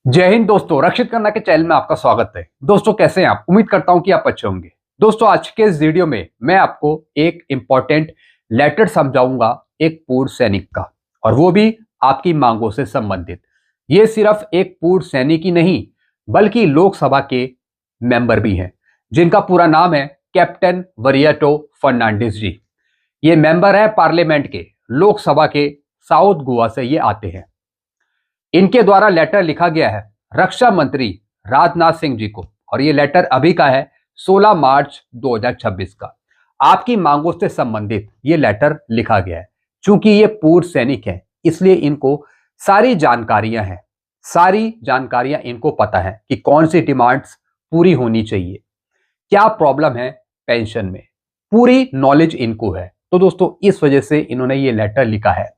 जय हिंद दोस्तों, रक्षित करना के चैनल में आपका स्वागत है। दोस्तों कैसे हैं आप? उम्मीद करता हूं कि आप अच्छे होंगे। दोस्तों आज के इस वीडियो में मैं आपको एक इंपॉर्टेंट लेटर समझाऊंगा एक पूर्व सैनिक का, और वो भी आपकी मांगों से संबंधित। ये सिर्फ एक पूर्व सैनिक ही नहीं बल्कि लोकसभा के मेंबर भी हैं, जिनका पूरा नाम है कैप्टन वरियाटो फर्नांडिस जी। ये मेंबर है पार्लियामेंट के, लोकसभा के साउथ गोवा से ये आते हैं। इनके द्वारा लेटर लिखा गया है रक्षा मंत्री राजनाथ सिंह जी को, और ये लेटर अभी का है 16 मार्च 2026 का। आपकी मांगों से संबंधित ये लेटर लिखा गया है। चूंकि ये पूर्व सैनिक हैं इसलिए इनको सारी जानकारियां इनको पता है कि कौन सी डिमांड्स पूरी होनी चाहिए, क्या प्रॉब्लम है पेंशन में, पूरी नॉलेज इनको है। तो दोस्तों इस वजह से इन्होंने ये लेटर लिखा है।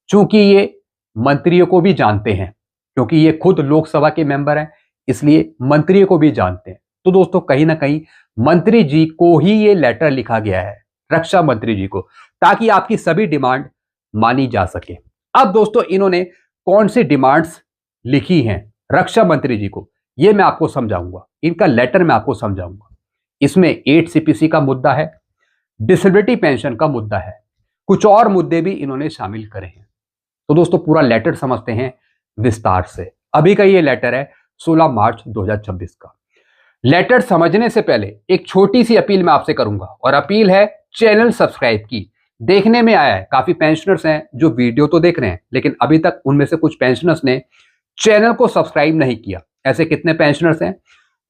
चूंकि ये मंत्रियों को भी जानते हैं, क्योंकि ये खुद लोकसभा के मेंबर हैं, इसलिए मंत्रियों को भी जानते हैं। तो दोस्तों कहीं ना कहीं मंत्री जी को ही ये लेटर लिखा गया है, रक्षा मंत्री जी को, ताकि आपकी सभी डिमांड मानी जा सके। अब दोस्तों इन्होंने कौन सी डिमांड्स लिखी हैं रक्षा मंत्री जी को, ये मैं आपको समझाऊंगा। इनका लेटर मैं आपको समझाऊंगा। इसमें 8 सीपीसी का मुद्दा है, डिसेबिलिटी पेंशन का मुद्दा है, कुछ और मुद्दे भी इन्होंने शामिल करे हैं। तो दोस्तों पूरा लेटर समझते हैं विस्तार से। अभी का ये लेटर है 16 मार्च 2026 का। लेटर समझने से पहले एक छोटी सी अपील मैं आपसे करूंगा, और अपील है चैनल सब्सक्राइब की। देखने में आया है काफी पेंशनर्स हैं जो वीडियो तो देख रहे हैं, लेकिन अभी तक उनमें से कुछ पेंशनर्स ने चैनल को सब्सक्राइब नहीं किया। ऐसे कितने पेंशनर्स हैं?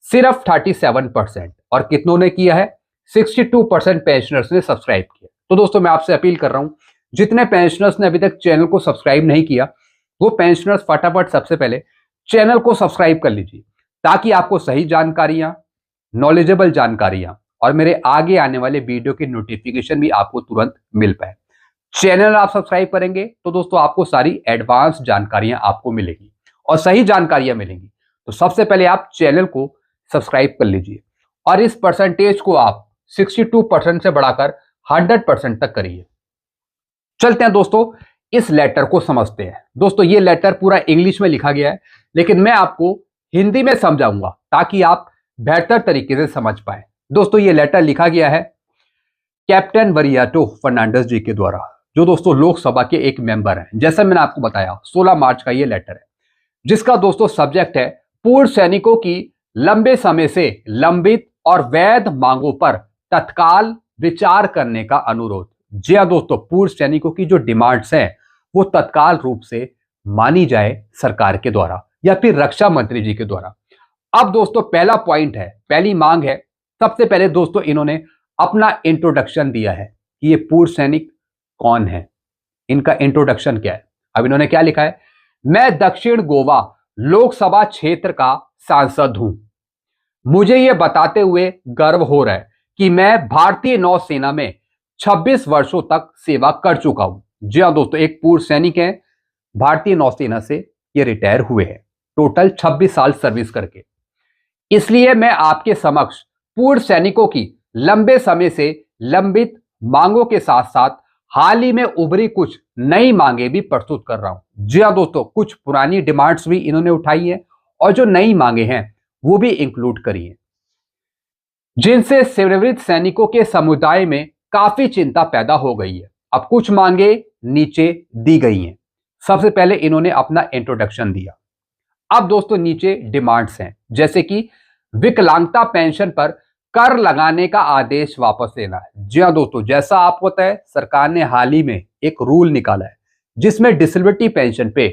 सिर्फ 37%। और कितनों ने किया है? 62% पेंशनर्स ने सब्सक्राइब किया। तो दोस्तों मैं आपसे अपील कर रहा हूं, जितने पेंशनर्स ने अभी तक चैनल को सब्सक्राइब नहीं किया, वो पेंशनर्स फटाफट सबसे पहले चैनल को सब्सक्राइब कर लीजिए, ताकि आपको सही जानकारियां, नॉलेजेबल जानकारियां और मेरे आगे आने वाले वीडियो की नोटिफिकेशन भी आपको तुरंत मिल पाए। चैनल आप सब्सक्राइब करेंगे तो दोस्तों आपको सारी एडवांस जानकारियां आपको मिलेगी और सही जानकारियां मिलेंगी। तो सबसे पहले आप चैनल को सब्सक्राइब कर लीजिए, और इस परसेंटेज को आप 62% से बढ़ाकर 100% तक करिए। चलते हैं दोस्तों इस लेटर को समझते हैं। दोस्तों ये लेटर पूरा इंग्लिश में लिखा गया है, लेकिन मैं आपको हिंदी में समझाऊंगा ताकि आप बेहतर तरीके से समझ पाए। दोस्तों ये लेटर लिखा गया है कैप्टन वरियाटो फर्नांडिस जी के द्वारा, जो दोस्तों लोकसभा के एक मेंबर हैं। जैसा मैंने आपको बताया 16 मार्च का ये लेटर है, जिसका दोस्तों सब्जेक्ट है पूर्व सैनिकों की लंबे समय से लंबित और वैध मांगों पर तत्काल विचार करने का अनुरोध। जी हाँ दोस्तों, पूर्व सैनिकों की जो डिमांड्स हैं वो तत्काल रूप से मानी जाए सरकार के द्वारा या फिर रक्षा मंत्री जी के द्वारा। अब दोस्तों पहला पॉइंट है, पहली मांग है। सबसे पहले दोस्तों इन्होंने अपना इंट्रोडक्शन दिया है कि ये पूर्व सैनिक कौन है, इनका इंट्रोडक्शन क्या है। अब इन्होंने क्या लिखा है? मैं दक्षिण गोवा लोकसभा क्षेत्र का सांसद हूं। मुझे यह बताते हुए गर्व हो रहा है कि मैं भारतीय नौसेना में 26 वर्षों तक सेवा कर चुका हूं। जी हाँ दोस्तों, एक पूर्व सैनिक है, भारतीय नौसेना से ये रिटायर हुए हैं, टोटल 26 साल सर्विस करके। इसलिए मैं आपके समक्ष पूर्व सैनिकों की लंबे समय से लंबित मांगों के साथ साथ हाल ही में उभरी कुछ नई मांगे भी प्रस्तुत कर रहा हूं। जी हाँ दोस्तों, कुछ पुरानी डिमांड्स भी इन्होंने उठाई है और जो नई मांगे हैं वो भी इंक्लूड करी है, जिनसे सेवानिवृत्त सैनिकों के समुदाय में काफी चिंता पैदा हो गई है। अब कुछ मांगे नीचे दी गई हैं। सबसे पहले इन्होंने अपना इंट्रोडक्शन दिया। अब दोस्तों नीचे डिमांड्स हैं, जैसे कि विकलांगता पेंशन पर कर लगाने का आदेश वापस लेना है। जी हाँ दोस्तों, जैसा आपको पता है सरकार ने हाल ही में एक रूल निकाला है जिसमें डिसेबिलिटी पेंशन पे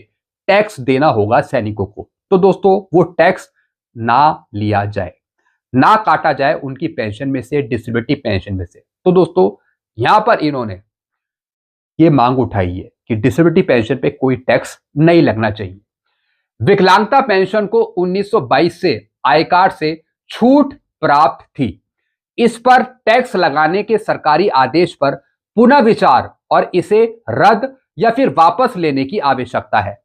टैक्स देना होगा सैनिकों को। तो दोस्तों वो टैक्स ना लिया जाए, ना काटा जाए उनकी पेंशन में से, डिसेबिलिटी पेंशन में से। तो दोस्तों यहां पर इन्होंने ये मांग उठाई है कि डिसेबिलिटी पेंशन पे कोई टैक्स नहीं लगना चाहिए। विकलांगता पेंशन को 1922 से आयकर से छूट प्राप्त थी। इस पर टैक्स लगाने के सरकारी आदेश पर पुनः विचार और इसे रद्द या फिर वापस लेने की आवश्यकता है।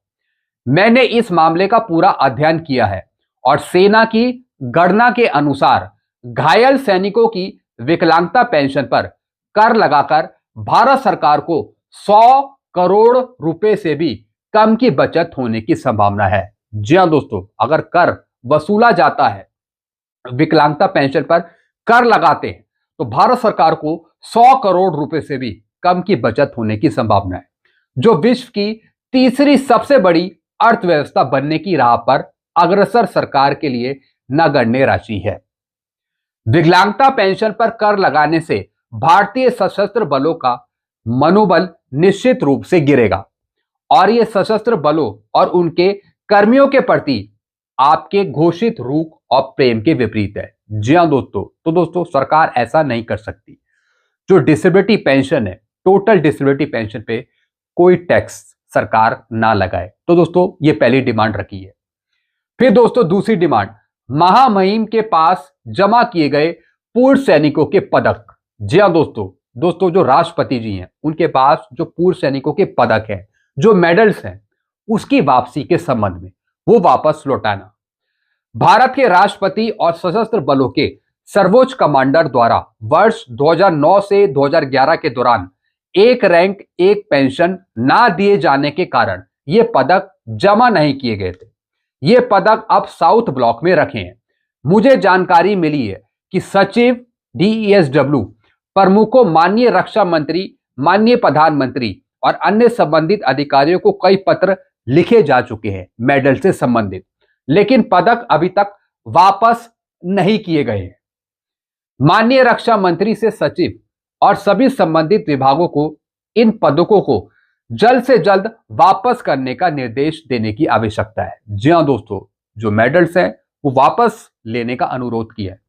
मैंने इस मामले का पूरा अध्ययन किया है और सेना की गणना के अनुसार घायल सैनिकों की विकलांगता पेंशन पर कर लगाकर भारत सरकार को 100 करोड़ रुपए से भी कम की बचत होने की संभावना है। जी हाँ दोस्तों, अगर कर वसूला जाता है, विकलांगता पेंशन पर कर लगाते हैं, तो भारत सरकार को 100 करोड़ रुपए से भी कम की बचत होने की संभावना है, जो विश्व की तीसरी सबसे बड़ी अर्थव्यवस्था बनने की राह पर अग्रसर सरकार के लिए नगण्य राशि है। विकलांगता पेंशन पर कर लगाने से भारतीय सशस्त्र बलों का मनोबल निश्चित रूप से गिरेगा और ये सशस्त्र बलों और उनके कर्मियों के प्रति आपके घोषित रूख और प्रेम के विपरीत है। जी हाँ दोस्तों, तो दोस्तों सरकार ऐसा नहीं कर सकती। जो डिसेबिलिटी पेंशन है, टोटल डिसेबिलिटी पेंशन पे कोई टैक्स सरकार ना लगाए। तो दोस्तों ये पहली डिमांड रखी है। फिर दोस्तों दूसरी डिमांड, महामहिम के पास जमा किए गए पूर्व सैनिकों के पदक। जी हाँ दोस्तों जो राष्ट्रपति जी हैं उनके पास जो पूर्व सैनिकों के पदक हैं, जो मेडल्स हैं, उसकी वापसी के संबंध में वो वापस लौटाना। भारत के राष्ट्रपति और सशस्त्र बलों के सर्वोच्च कमांडर द्वारा वर्ष 2009 से 2011 के दौरान एक रैंक एक पेंशन ना दिए जाने के कारण ये पदक जमा नहीं किए गए थे। ये पदक अब साउथ ब्लॉक में रखे हैं। मुझे जानकारी मिली है कि सचिव DESW प्रमुखों, माननीय रक्षा मंत्री, माननीय प्रधानमंत्री और अन्य संबंधित अधिकारियों को कई पत्र लिखे जा चुके हैं मेडल से संबंधित, लेकिन पदक अभी तक वापस नहीं किए गए हैं। माननीय रक्षा मंत्री से सचिव और सभी संबंधित विभागों को इन पदकों को जल्द से जल्द वापस करने का निर्देश देने की आवश्यकता है। जी हाँ दोस्तों, जो मेडल्स हैं वो वापस लेने का अनुरोध किया है।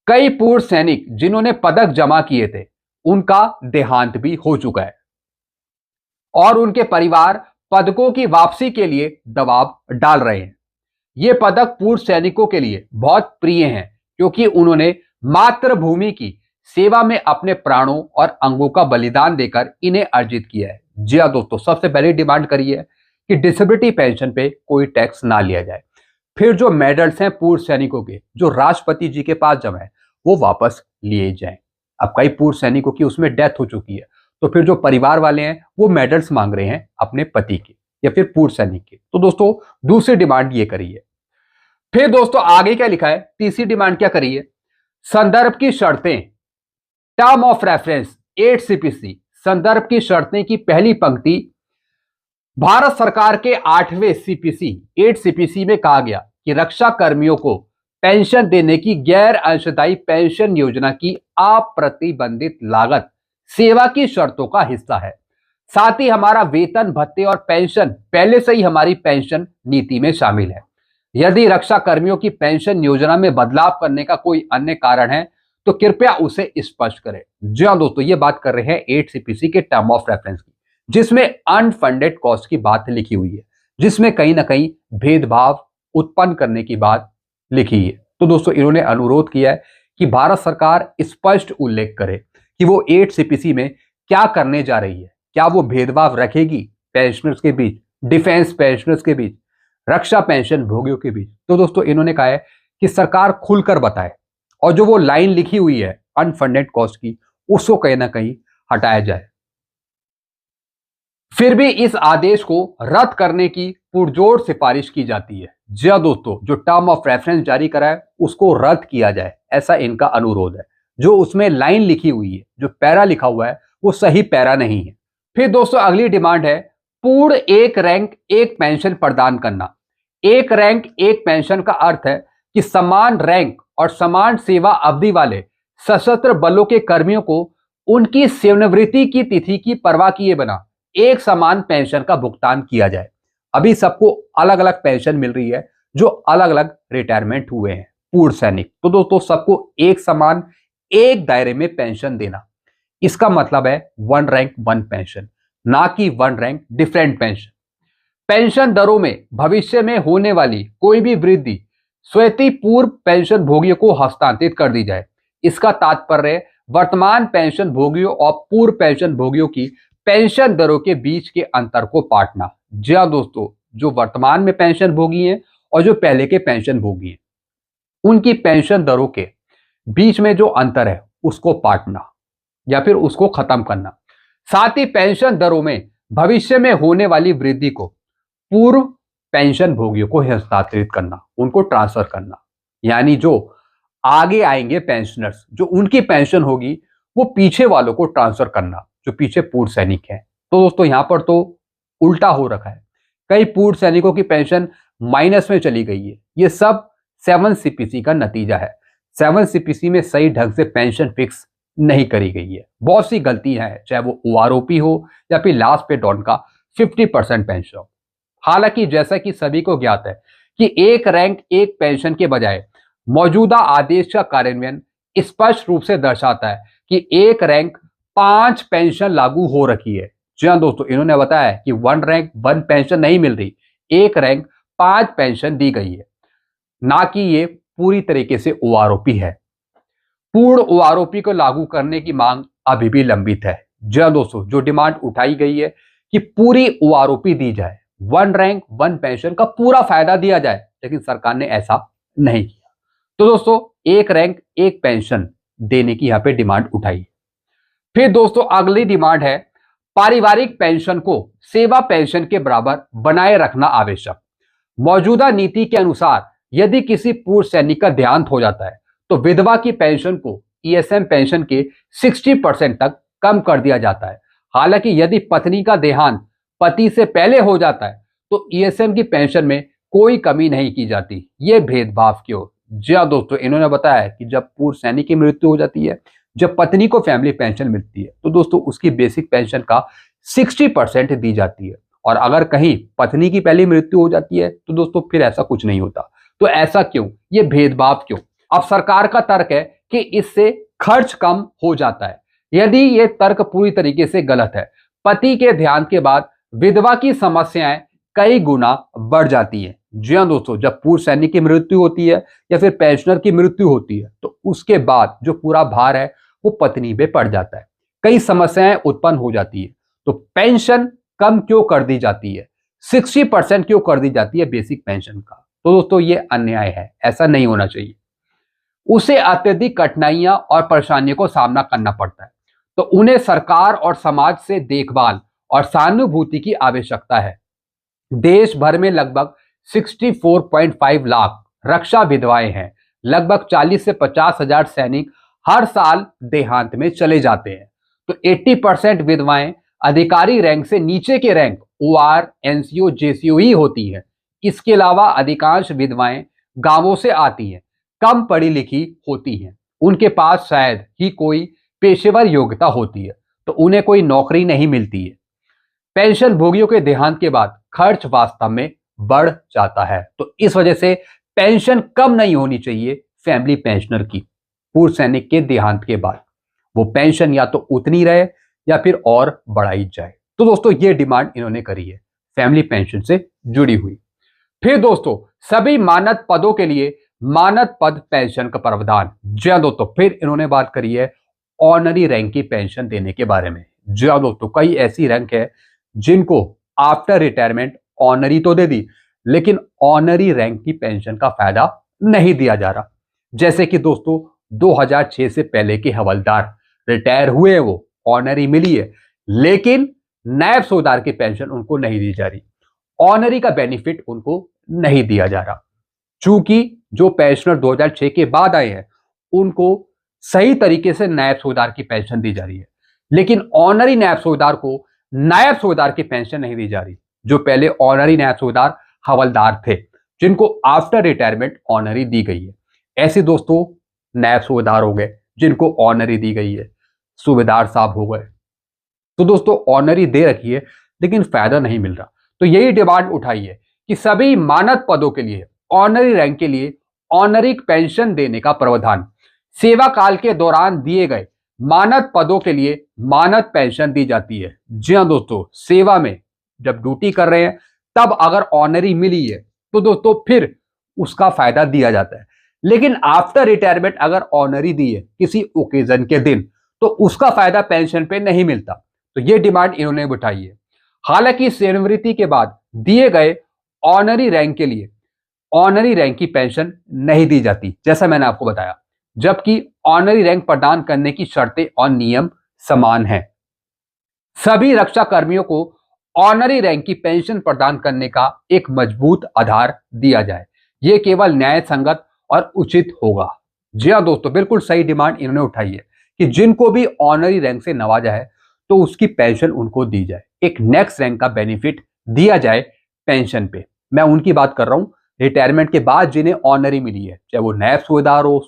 कई पूर्व सैनिक जिन्होंने पदक जमा किए थे उनका देहांत भी हो चुका है और उनके परिवार पदकों की वापसी के लिए दबाव डाल रहे हैं। ये पदक पूर्व सैनिकों के लिए बहुत प्रिय हैं क्योंकि उन्होंने मातृभूमि की सेवा में अपने प्राणों और अंगों का बलिदान देकर इन्हें अर्जित किया है। जी हाँ दोस्तों, सबसे पहले डिमांड करी है कि डिसेबिलिटी पेंशन पे कोई टैक्स ना लिया जाए। फिर जो मेडल्स हैं पूर्व सैनिकों के जो राष्ट्रपति जी के पास जमा है वो वापस लिए जाएं। अब कई पूर्व सैनिकों की उसमें डेथ हो चुकी है, तो फिर जो परिवार वाले हैं वो मेडल्स मांग रहे हैं अपने पति के या फिर पूर्व सैनिक के। तो दोस्तों दूसरी डिमांड ये करी है। फिर दोस्तों आगे क्या लिखा है, तीसरी डिमांड क्या करी है, संदर्भ की शर्तें, टर्म ऑफ रेफरेंस 8 CPC संदर्भ की शर्तें की पहली पंक्ति भारत सरकार के 8वें CPC 8 CPC में कहा गया कि रक्षा कर्मियों को पेंशन देने की गैर अंशदायी पेंशन योजना की अप्रतिबंधित लागत सेवा की शर्तों का हिस्सा है। साथ ही हमारा वेतन, भत्ते और पेंशन पहले से ही हमारी पेंशन नीति में शामिल है। यदि रक्षा कर्मियों की पेंशन योजना में बदलाव करने का कोई अन्य कारण है तो कृपया उसे स्पष्ट करें। जी हाँ दोस्तों, ये बात कर रहे हैं 8 CPC के टर्म ऑफ रेफरेंस की, जिसमें अनफंडेड कॉस्ट की बात लिखी हुई है, जिसमें कहीं ना कहीं भेदभाव उत्पन्न करने की बात लिखी है। तो दोस्तों इन्होंने अनुरोध किया है कि भारत सरकार स्पष्ट उल्लेख करे कि वो 8 CPC में क्या करने जा रही है। क्या वो भेदभाव रखेगी पेंशनर्स के बीच, डिफेंस पेंशनर्स के बीच, रक्षा पेंशन भोगियों के बीच? तो दोस्तों इन्होंने कहा है कि सरकार खुलकर बताए और जो वो लाइन लिखी हुई है अनफंडेड कॉस्ट की उसको कहीं ना कहीं हटाया जाए। फिर भी इस आदेश को रद्द करने की पुरजोर सिफारिश की जाती है। जी हाँ दोस्तों, जो टर्म ऑफ रेफरेंस जारी करा है उसको रद्द किया जाए, ऐसा इनका अनुरोध है। जो उसमें लाइन लिखी हुई है, जो पैरा लिखा हुआ है वो सही पैरा नहीं है। फिर दोस्तों अगली डिमांड है पूर्ण एक रैंक एक पेंशन प्रदान करना। एक रैंक एक पेंशन का अर्थ है कि समान रैंक और समान सेवा अवधि वाले सशस्त्र बलों के कर्मियों को उनकी सेवानिवृत्ति की तिथि की परवाह किए बिना एक समान पेंशन का भुगतान किया जाए। अभी सबको अलग अलग पेंशन मिल रही है जो अलग अलग रिटायरमेंट हुए हैं पूर्व सैनिक। तो दोस्तों सबको एक समान एक दायरे में पेंशन देना, इसका मतलब है 1 रैंक 1 पेंशन, ना कि 1 रैंक डिफरेंट पेंशन। पेंशन दरों में भविष्य में होने वाली कोई भी वृद्धि स्वतः पूर्व पेंशन भोगियों को हस्तांतरित कर दी जाए। इसका तात्पर्य वर्तमान पेंशन भोगियों और पूर्व पेंशन भोगियों की पेंशन दरों के बीच के अंतर को पाटना। जी हाँ दोस्तों, जो वर्तमान में पेंशन भोगी हैं और जो पहले के पेंशन भोगी हैं उनकी पेंशन दरों के बीच में जो अंतर है उसको पाटना या फिर उसको खत्म करना। साथ ही पेंशन दरों में भविष्य में होने वाली वृद्धि को पूर्व पेंशन भोगियों को हस्तांतरित करना, उनको ट्रांसफर करना, यानी जो आगे आएंगे पेंशनर्स, जो उनकी पेंशन होगी वो पीछे वालों को ट्रांसफर करना, जो पीछे पूर्व सैनिक हैं। तो दोस्तों यहां पर तो उल्टा हो रखा है, कई पूर्व सैनिकों की पेंशन माइनस में चली गई है। ये सब 7 सीपीसी का नतीजा है। 7 सीपीसी में सही ढंग से पेंशन फिक्स नहीं करी गई है, बहुत सी गलतियां हैं, चाहे वो ओआरओपी हो या फिर लास्ट पे डॉन का 50% पेंशन हो। हालांकि जैसा कि सभी को ज्ञात है कि एक रैंक एक पेंशन के बजाय मौजूदा आदेश का कार्यान्वयन स्पष्ट रूप से दर्शाता है कि एक रैंक 5 पेंशन लागू हो रखी है। जी हाँ दोस्तों, इन्होंने बताया कि 1 रैंक 1 पेंशन नहीं मिल रही, एक रैंक 5 पेंशन दी गई है, ना कि ये पूरी तरीके से ओआरओपी है। पूर्ण ओआरओपी को लागू करने की मांग अभी भी लंबित है। जी हाँ दोस्तों, जो डिमांड उठाई गई है कि पूरी ओआरओपी दी जाए, 1 रैंक 1 पेंशन का पूरा फायदा दिया जाए, लेकिन सरकार ने ऐसा नहीं किया। तो दोस्तों एक रैंक एक पेंशन देने की यहां पे डिमांड उठाई। फिर दोस्तों अगली डिमांड है पारिवारिक पेंशन को सेवा पेंशन के बराबर बनाए रखना आवश्यक। मौजूदा नीति के अनुसार यदि किसी पूर्व सैनिक का देहांत हो जाता है तो विधवा की पेंशन को ईएसएम पेंशन के 60% तक कम कर दिया जाता है। हालांकि यदि पत्नी का देहांत पति से पहले हो जाता है तो ईएसएम की पेंशन में कोई कमी नहीं की जाती। ये भेदभाव क्यों? जी हाँ दोस्तों, इन्होंने बताया कि जब पूर्व सैनिक की मृत्यु हो जाती है, जब पत्नी को फैमिली पेंशन मिलती है, तो दोस्तों उसकी बेसिक पेंशन का 60% दी जाती है, और अगर कहीं पत्नी की पहली मृत्यु हो जाती है तो दोस्तों फिर ऐसा कुछ नहीं होता। तो ऐसा क्यों? ये भेदभाव क्यों? अब सरकार का तर्क है कि इससे खर्च कम हो जाता है। यदि ये तर्क पूरी तरीके से गलत है। पति के देहांत के बाद विधवा की समस्याएं कई गुना बढ़ जाती है। जी हाँ दोस्तों, जब पूर्व सैनिक की मृत्यु होती है या फिर पेंशनर की मृत्यु होती है तो उसके बाद जो पूरा भार है वो पत्नी पे पड़ जाता है, कई समस्याएं उत्पन्न हो जाती है। तो पेंशन कम क्यों कर दी जाती है, 60% क्यों कर दी जाती है बेसिक पेंशन का? तो दोस्तों ये अन्याय है, ऐसा नहीं होना चाहिए। उसे अत्यधिक कठिनाइयां और परेशानियों को सामना करना पड़ता है, तो उन्हें सरकार और समाज से देखभाल और सहानुभूति की आवश्यकता है। देश भर में लगभग 64.5 लाख रक्षा विधवाएं हैं। लगभग 40 से 50 हजार सैनिक हर साल देहांत में चले जाते हैं। तो 80% विधवाएं अधिकारी रैंक से नीचे के रैंक ओआर, एनसीओ, जेसीओ ही होती है। इसके अलावा अधिकांश विधवाएं गांवों से आती हैं, कम पढ़ी लिखी होती हैं, उनके पास शायद ही कोई पेशेवर योग्यता होती है, तो उन्हें कोई नौकरी नहीं मिलती है। पेंशन भोगियों के देहांत के बाद खर्च वास्तव में बढ़ जाता है। तो इस वजह से पेंशन कम नहीं होनी चाहिए फैमिली पेंशनर की पूर्व सैनिक के देहांत के बाद। वो पेंशन या तो उतनी रहे या फिर और बढ़ाई जाए। तो दोस्तों ये डिमांड इन्होंने करी है फैमिली पेंशन से जुड़ी हुई। फिर दोस्तों सभी मानद पदों के लिए मानद पद पेंशन का प्रावधान। जी हाँ दोस्तों, फिर इन्होंने बात करी है ऑनरी रैंक की पेंशन देने के बारे में। जी हाँ दोस्तों, कई ऐसी रैंक है जिनको आफ्टर रिटायरमेंट ऑनरी तो दे दी, लेकिन ऑनरी रैंक की पेंशन का फायदा नहीं दिया जा रहा। जैसे कि दोस्तों 2006 से पहले के हवलदार रिटायर हुए, वो ऑनरी मिली है, लेकिन नायब सूबेदार की पेंशन उनको नहीं दी जा रही, ऑनरी का बेनिफिट उनको नहीं दिया जा रहा। चूंकि जो पेंशनर 2006 के बाद आए हैं उनको सही तरीके से नायब सूबेदार की पेंशन दी जा रही है, लेकिन ऑनरी नायब सूबेदार को नायब सूबेदार की पेंशन नहीं दी जा रही। जो पहले ऑनरी नायब सूबेदार हवलदार थे जिनको आफ्टर रिटायरमेंट ऑनरी दी गई है, ऐसे दोस्तों नायब सूबेदार हो गए जिनको ऑनरी दी गई है, सूबेदार साहब हो गए। तो दोस्तों ऑनरी दे रखी है लेकिन फायदा नहीं मिल रहा। तो यही डिमांड उठाई है कि सभी मानद पदों के लिए ऑनरी रैंक के लिए ऑनरी पेंशन देने का प्रावधान, सेवा काल के दौरान दिए गए मानद पदों के लिए मानद पेंशन दी जाती है। जी हाँ दोस्तों, सेवा में जब ड्यूटी कर रहे हैं तब अगर ऑनरी मिली है तो दोस्तों फिर उसका फायदा दिया जाता है, लेकिन आफ्टर रिटायरमेंट अगर ऑनरी दी है किसी ओकेजन के दिन तो उसका फायदा पेंशन पे नहीं मिलता। तो ये डिमांड इन्होंने उठाई है। हालांकि सेवानिवृत्ति के बाद दिए गए ऑनरी रैंक के लिए ऑनरी रैंक की पेंशन नहीं दी जाती, जैसा मैंने आपको बताया, जबकि ऑनरी रैंक प्रदान करने की शर्तें और नियम समान हैं। सभी रक्षा कर्मियों को ऑनरी रैंक की पेंशन प्रदान करने का एक मजबूत आधार दिया जाए। यह केवल न्याय संगत और उचित होगा। जी हाँ दोस्तों, बिल्कुल सही डिमांड इन्होंने उठाई है कि जिनको भी ऑनरी रैंक से नवाजा है तो उसकी पेंशन उनको दी जाए, एक नेक्स्ट रैंक का बेनिफिट दिया जाए पेंशन पे। मैं उनकी बात कर रहा हूं रिटायरमेंट के बाद जिन्हें ऑनरी मिली है, चाहे वो नायब सूबेदार हो,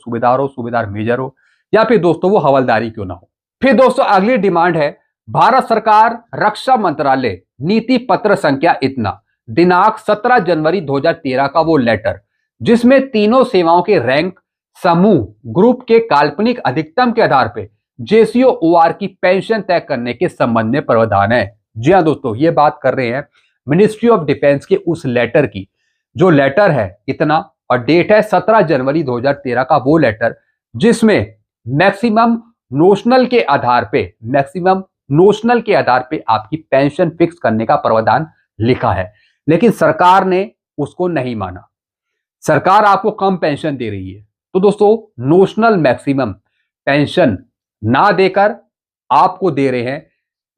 सूबेदार मेजर हो, या फिर दोस्तों वो हवलदारी क्यों ना हो। फिर दोस्तों अगली डिमांड है भारत सरकार रक्षा मंत्रालय नीति पत्र संख्या इतना, दिनांक 17 जनवरी 2013 का वो लेटर जिसमें तीनों सेवाओं के रैंक समूह ग्रुप के काल्पनिक अधिकतम के आधार पर जेसीओ ओआर की पेंशन तय करने के संबंध में प्रावधान है। जी हाँ दोस्तों, ये बात कर रहे हैं मिनिस्ट्री ऑफ डिफेंस के उस लेटर की, जो लेटर है इतना और डेट है 17 जनवरी 2013 का वो लेटर जिसमें मैक्सिमम नोशनल के आधार पे आपकी पेंशन फिक्स करने का प्रावधान लिखा है। लेकिन सरकार ने उसको नहीं माना। सरकार आपको कम पेंशन दे रही है तो दोस्तों नोशनल मैक्सिमम पेंशन ना देकर आपको दे रहे हैं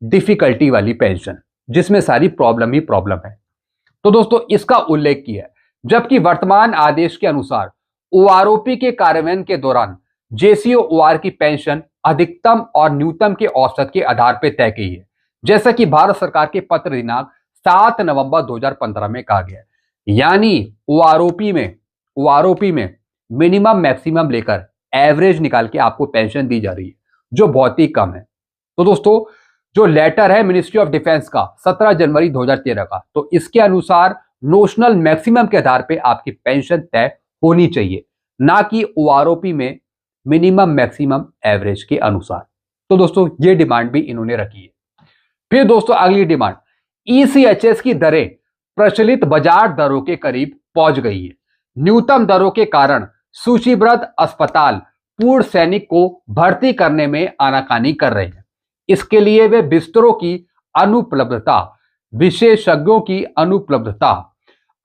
डिफिकल्टी वाली पेंशन, जिसमें सारी प्रॉब्लम ही प्रॉब्लम है। तो दोस्तों इसका उल्लेख किया है, जबकि वर्तमान आदेश के अनुसार ओआरओपी के कार्यान्वयन के दौरान जेसीओ ओआर की पेंशन अधिकतम और न्यूनतम के औसत के आधार पर तय की है, जैसा कि भारत सरकार के पत्र दिनांक 7 नवंबर 2015 में कहा गया है। यानी ओआरओपी में मिनिमम मैक्सिमम लेकर एवरेज निकाल के आपको पेंशन दी जा रही है, जो बहुत ही कम है। तो दोस्तों जो लेटर है मिनिस्ट्री ऑफ डिफेंस का 17 जनवरी 2013 का, तो इसके अनुसार नोशनल मैक्सिमम के आधार पे आपकी पेंशन तय होनी चाहिए, ना कि ओआरओपी में मिनिमम मैक्सिमम एवरेज के अनुसार। तो दोस्तों ये डिमांड भी इन्होंने रखी है। फिर दोस्तों अगली डिमांड, ईसीएचएस की दरें प्रचलित बाजार दरों के करीब पहुंच गई है। न्यूनतम दरों के कारण सूचीबद्ध अस्पताल पूर्व सैनिक को भर्ती करने में आनाकानी कर रहे हैं। इसके लिए वे बिस्तरों की अनुपलब्धता, विशेषज्ञों की अनुपलब्धता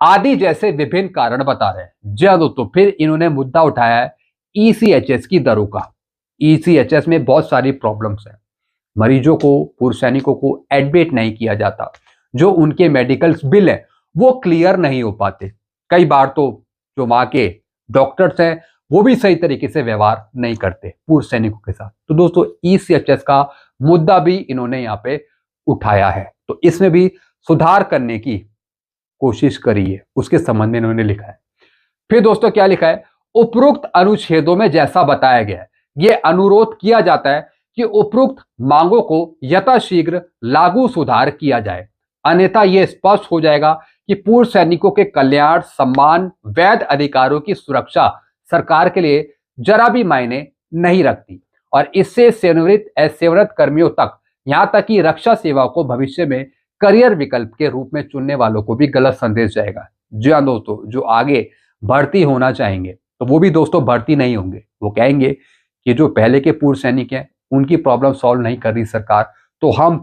आदि जैसे विभिन्न कारण बता रहे हैं। जी हाँ दोस्तों, फिर इन्होंने मुद्दा उठाया है ईसीएचएस की दरों का। ईसीएचएस में बहुत सारी प्रॉब्लम्स हैं। मरीजों को, पूर्व सैनिकों को एडमिट नहीं किया जाता, जो उनके मेडिकल बिल है वो क्लियर नहीं हो पाते। कई बार तो जो वहां के डॉक्टर्स हैं वो भी सही तरीके से व्यवहार नहीं करते पूर्व सैनिकों के साथ। तो दोस्तों ईसीएचएस का मुद्दा भी इन्होंने यहाँ पे उठाया है, तो इसमें भी सुधार करने की कोशिश करी है, उसके संबंध में इन्होंने लिखा है। फिर दोस्तों क्या लिखा है, उपरोक्त अनुच्छेदों में जैसा बताया गया है यह अनुरोध किया जाता है कि उपरोक्त मांगों को यथाशीघ्र लागू सुधार किया जाए, अन्यथा यह स्पष्ट हो जाएगा कि पूर्व सैनिकों के कल्याण, सम्मान, वैध अधिकारों की सुरक्षा सरकार के लिए जरा भी मायने नहीं रखती और इससे सेवानिवृत्त कर्मियों तक, यहां तक कि रक्षा सेवा को भविष्य में करियर विकल्प के रूप में चुनने वालों को भी गलत संदेश जाएगा। जी हाँ दोस्तों, जो आगे भर्ती होना चाहेंगे तो वो भी दोस्तों भर्ती नहीं होंगे। वो कहेंगे कि जो पहले के पूर्व सैनिक हैं उनकी प्रॉब्लम सॉल्व नहीं कर रही सरकार, तो हम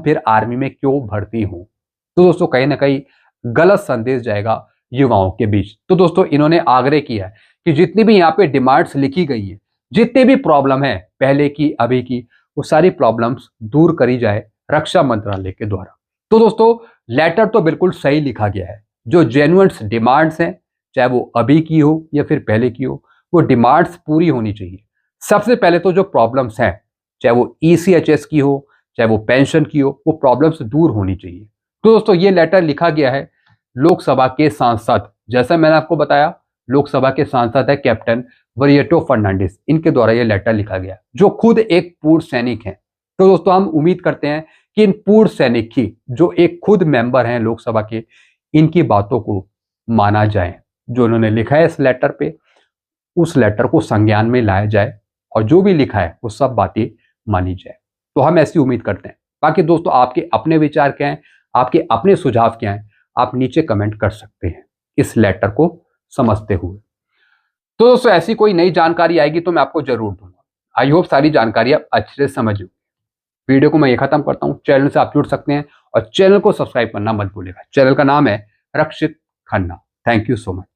फिर आर्मी में क्यों भर्ती हों। तो दोस्तों कहीं ना कहीं गलत संदेश जाएगा युवाओं के बीच। तो दोस्तों इन्होंने आग्रह किया है कि जितनी भी यहाँ पे डिमांड्स लिखी गई है, जितनी भी प्रॉब्लम है पहले की अभी की, वो सारी प्रॉब्लम्स दूर करी जाए रक्षा मंत्रालय के द्वारा। तो दोस्तों लेटर तो बिल्कुल सही लिखा गया है। जो जेन्युइन डिमांड्स हैं, चाहे वो अभी की हो या फिर पहले की हो, वो डिमांड्स पूरी होनी चाहिए। सबसे पहले तो जो प्रॉब्लम्स हैं, चाहे वो ईसीएचएस की हो, चाहे वो पेंशन की हो, वो प्रॉब्लम्स दूर होनी चाहिए। तो दोस्तों ये लेटर लिखा गया है लोकसभा के सांसद, जैसा मैंने आपको बताया लोकसभा के सांसद है कैप्टन वरिएटो फर्नांडिस, इनके द्वारा ये लेटर लिखा गया, जो खुद एक पूर्व सैनिक हैं। तो दोस्तों हम उम्मीद करते हैं कि इन पूर्व सैनिक की, जो एक खुद मेंबर हैं लोकसभा के, इनकी बातों को माना जाए। जो उन्होंने लिखा है इस लेटर पे, उस लेटर को संज्ञान में लाया जाए और जो भी लिखा है वो सब बातें मानी जाए। तो हम ऐसी उम्मीद करते हैं। बाकी दोस्तों आपके अपने विचार क्या हैं, आपके अपने सुझाव क्या हैं, आप नीचे कमेंट कर सकते हैं इस लेटर को समझते हुए। तो दोस्तों ऐसी कोई नई जानकारी आएगी तो मैं आपको जरूर दूंगा। आई होप सारी जानकारी आप अच्छे से समझ लो। वीडियो को मैं ये खत्म करता हूँ। चैनल से आप जुड़ सकते हैं और चैनल को सब्सक्राइब करना मत भूलिएगा। चैनल का नाम है Rakshit Khanna. Thank you so much.